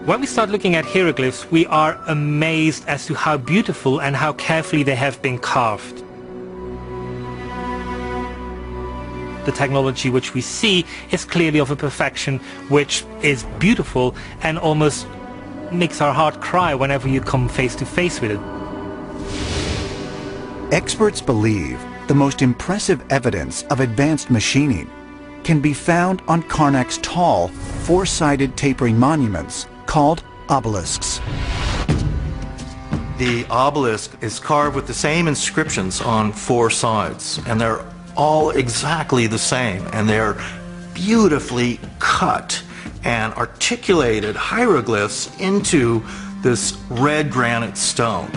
When we start looking at hieroglyphs, we are amazed as to how beautiful and how carefully they have been carved. The technology which we see is clearly of a perfection which is beautiful and almost makes our heart cry whenever you come face to face with it. Experts believe the most impressive evidence of advanced machining can be found on Karnak's tall, four-sided tapering monuments called obelisks. The obelisk is carved with the same inscriptions on four sides, and they're all exactly the same, and they're beautifully cut and articulated hieroglyphs into this red granite stone.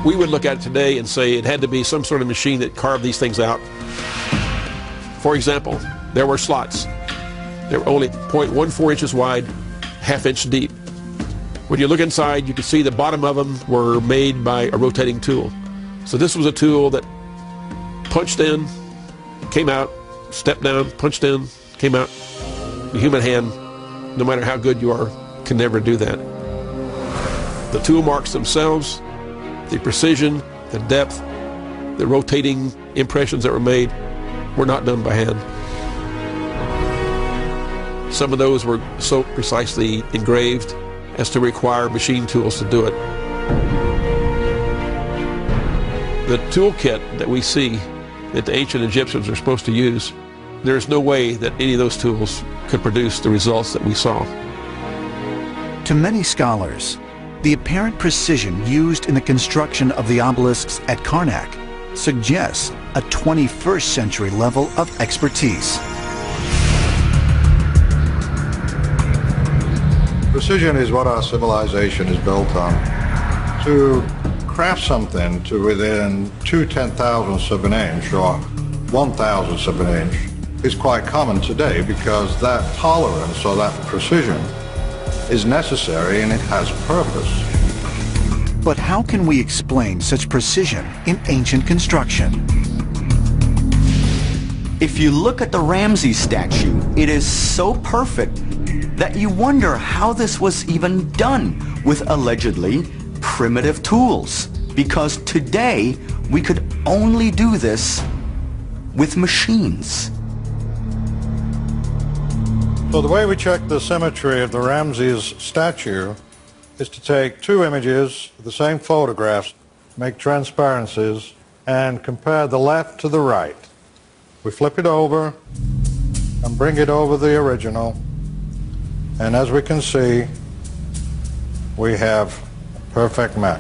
We would look at it today and say it had to be some sort of machine that carved these things out. For example, there were slots. They were only 0.14 inches wide, half-inch deep. When you look inside, you can see the bottom of them were made by a rotating tool. So this was a tool that punched in, came out, stepped down, punched in, came out. The human hand, no matter how good you are, can never do that. The tool marks themselves, the precision, the depth, the rotating impressions that were made were not done by hand. Some of those were so precisely engraved as to require machine tools to do it. The toolkit that we see that the ancient Egyptians are supposed to use, there is no way that any of those tools could produce the results that we saw. To many scholars, the apparent precision used in the construction of the obelisks at Karnak suggests a 21st century level of expertise. Precision is what our civilization is built on. To craft something to within 2/10,000ths of an inch or 1,000th of an inch is quite common today because that tolerance or that precision is necessary and it has purpose. But how can we explain such precision in ancient construction? If you look at the Ramses statue, it is so perfect that you wonder how this was even done with allegedly primitive tools. Because today, we could only do this with machines. So the way we check the symmetry of the Ramses statue is to take two images of the same photographs, make transparencies, and compare the left to the right. We flip it over and bring it over the original, and as we can see, we have a perfect match.